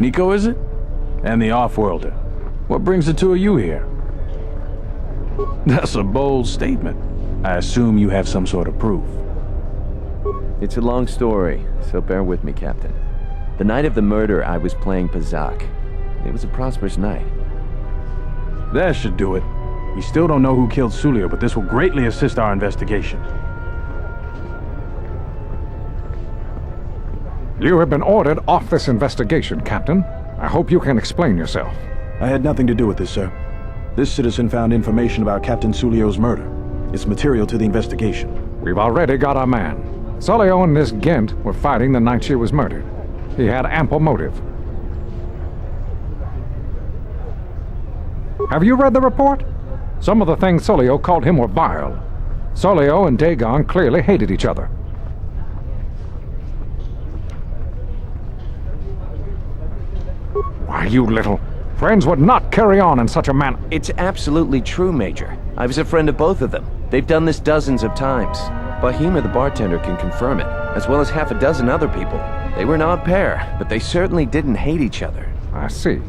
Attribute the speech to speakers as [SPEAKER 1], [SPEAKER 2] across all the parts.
[SPEAKER 1] Nikko, is it? And the off-worlder. What brings the two of you here? That's a bold statement. I assume you have some sort of proof.
[SPEAKER 2] It's a long story, so bear with me, Captain. The night of the murder, I was playing Pazak. It was a prosperous night.
[SPEAKER 1] That should do it. We still don't know who killed Sullio, but this will greatly assist our investigation.
[SPEAKER 3] You have been ordered off this investigation, Captain. I hope you can explain yourself.
[SPEAKER 4] I had nothing to do with this, sir. This citizen found information about Captain Sullio's murder. It's material to the investigation.
[SPEAKER 3] We've already got our man. Sullio and this Ghent were fighting the night she was murdered. He had ample motive. Have you read the report? Some of the things Sullio called him were vile. Sullio and Dhagon clearly hated each other. Why, you little... Friends would not carry on in such a manner.
[SPEAKER 2] It's absolutely true, Major. I was a friend of both of them. They've done this dozens of times. Bahima, the bartender, can confirm it, as well as half a dozen other people. They were an odd pair, but they certainly didn't hate each other.
[SPEAKER 3] I see.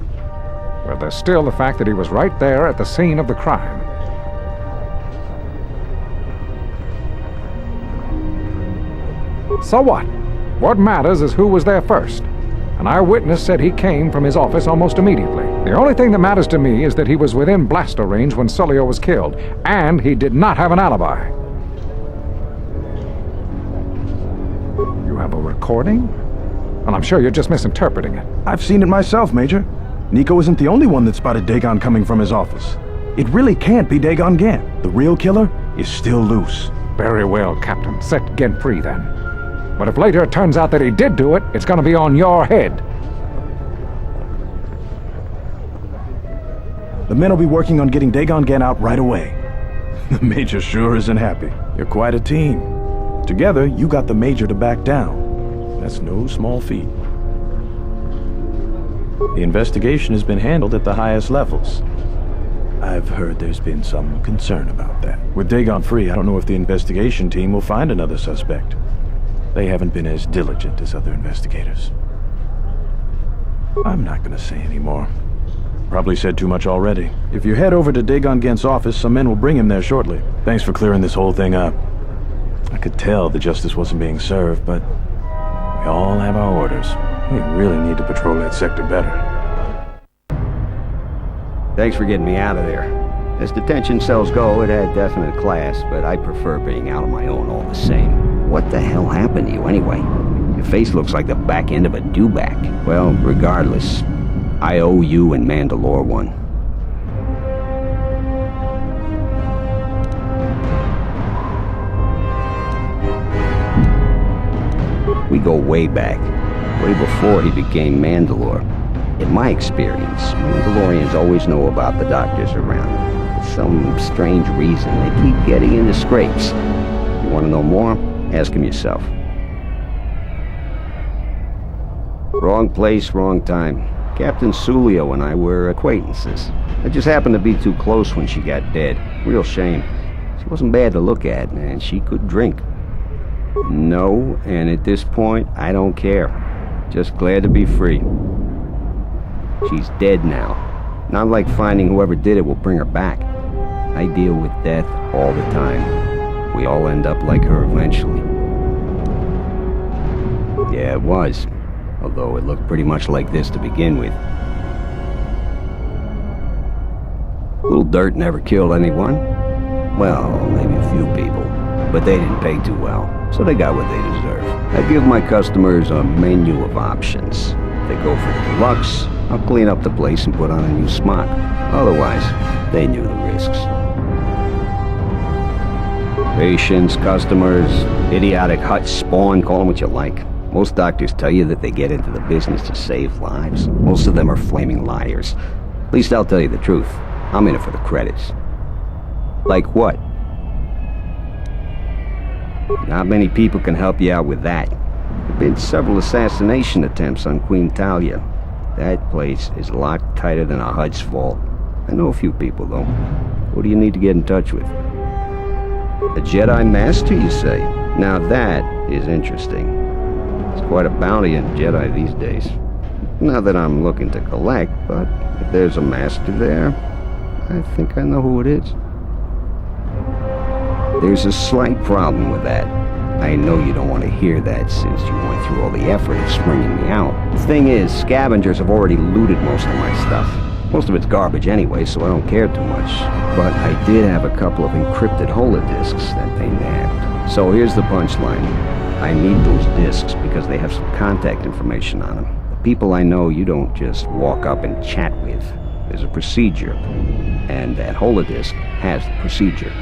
[SPEAKER 3] But there's still the fact that he was right there at the scene of the crime. So what? What matters is who was there first. An eyewitness said he came from his office almost immediately. The only thing that matters to me is that he was within blaster range when Sullio was killed, and he did not have an alibi. You have a recording? Well, I'm sure you're just misinterpreting it.
[SPEAKER 4] I've seen it myself, Major. Nikko isn't the only one that spotted Dhagon coming from his office. It really can't be Dhagon Ghent. The real killer is still loose.
[SPEAKER 3] Very well, Captain. Set Ghent free, then. But if later it turns out that he did do it, it's gonna be on your head.
[SPEAKER 4] The men will be working on getting Dhagon Ghent out right away. The Major sure isn't happy. You're quite a team. Together, you got the Major to back down. That's no small feat. The investigation has been handled at the highest levels. I've heard there's been some concern about that. With Dhagon free, I don't know if the investigation team will find another suspect. They haven't been as diligent as other investigators. I'm not gonna say any more. Probably said too much already. If you head over to Dhagon Ghent's office, some men will bring him there shortly. Thanks for clearing this whole thing up. I could tell the justice wasn't being served, but we all have our orders. We really need to patrol that sector better.
[SPEAKER 5] Thanks for getting me out of there. As detention cells go, it had definite class, but I prefer being out on my own all the same. What the hell happened to you anyway? Your face looks like the back end of a dewback. Well, regardless, I owe you and Mandalore one. We go way back, way before he became Mandalore. In my experience, Mandalorians always know about the doctors around. For some strange reason, they keep getting into scrapes. You want to know more? Ask him yourself. Wrong place, wrong time. Captain Sullio and I were acquaintances. I just happened to be too close when she got dead. Real shame. She wasn't bad to look at, and she could drink. No, and at this point, I don't care. Just glad to be free. She's dead now. Not like finding whoever did it will bring her back. I deal with death all the time. We all end up like her eventually. Yeah, it was. Although it looked pretty much like this to begin with. Little dirt never killed anyone. Well, maybe a few people. But they didn't pay too well, so they got what they deserve. I give my customers a menu of options. If they go for the deluxe, I'll clean up the place and put on a new smock. Otherwise, they knew the risks. Patients, customers, idiotic hut spawn, call them what you like. Most doctors tell you that they get into the business to save lives. Most of them are flaming liars. At least I'll tell you the truth. I'm in it for the credits. Like what? Not many people can help you out with that. There have been several assassination attempts on Queen Talia. That place is locked tighter than a Hud's vault. I know a few people, though. Who do you need to get in touch with? A Jedi Master, you say? Now that is interesting. It's quite a bounty on Jedi these days. Not that I'm looking to collect, but if there's a master there, I think I know who it is. There's a slight problem with that. I know you don't want to hear that since you went through all the effort of springing me out. The thing is, scavengers have already looted most of my stuff. Most of it's garbage anyway, so I don't care too much. But I did have a couple of encrypted holodiscs that they nabbed. So here's the punchline. I need those discs because they have some contact information on them. The people I know you don't just walk up and chat with. There's a procedure. And that holodisc has the procedure.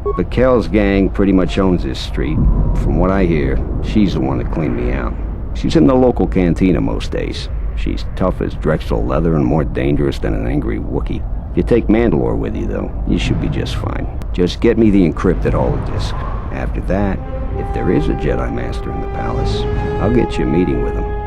[SPEAKER 5] Bakkel's gang pretty much owns this street. From what I hear, she's the one that cleaned me out. She's in the local cantina most days. She's tough as Drexel leather and more dangerous than an angry Wookiee. If you take Mandalore with you, though, you should be just fine. Just get me the encrypted holodisc. After that, if there is a Jedi Master in the palace, I'll get you a meeting with him.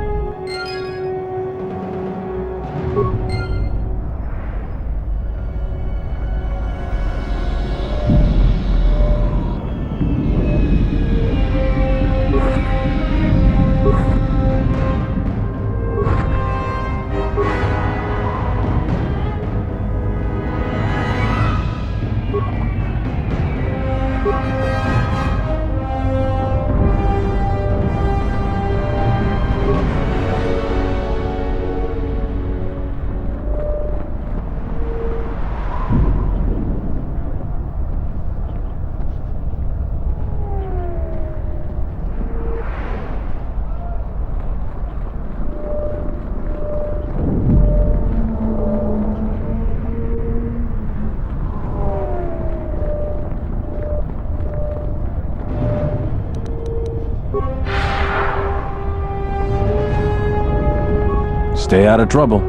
[SPEAKER 4] Stay out of trouble.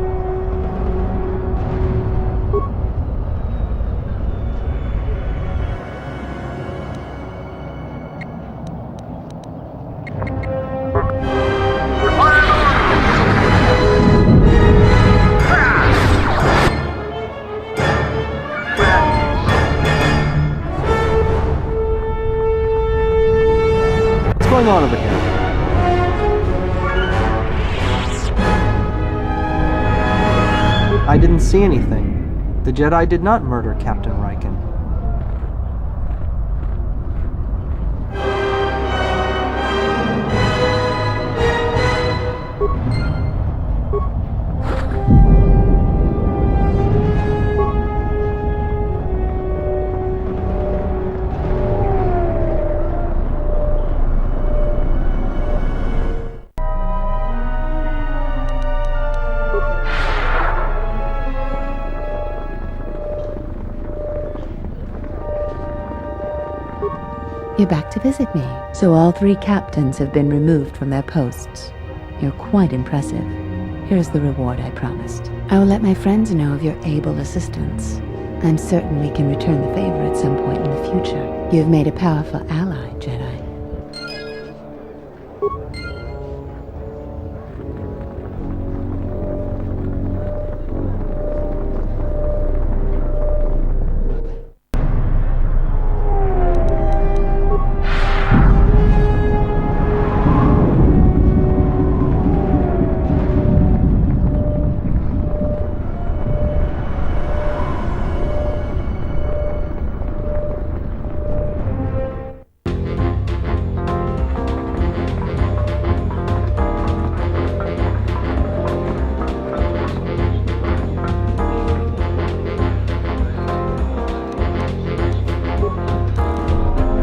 [SPEAKER 6] What's going on over here? I didn't see anything. The Jedi did not murder Captain Riiken.
[SPEAKER 7] You're back to visit me. So all 3 captains have been removed from their posts. You're quite impressive. Here's the reward I promised. I will let my friends know of your able assistance. I'm certain we can return the favor at some point in the future. You've made a powerful ally, Jedi.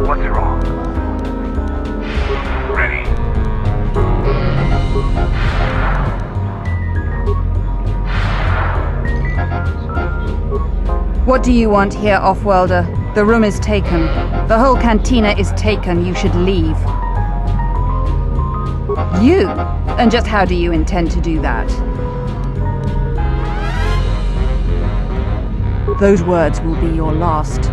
[SPEAKER 8] What's wrong? Ready.
[SPEAKER 9] What do you want here, Offworlder? The room is taken. The whole cantina is taken. You should leave. You? And just how do you intend to do that? Those words will be your last.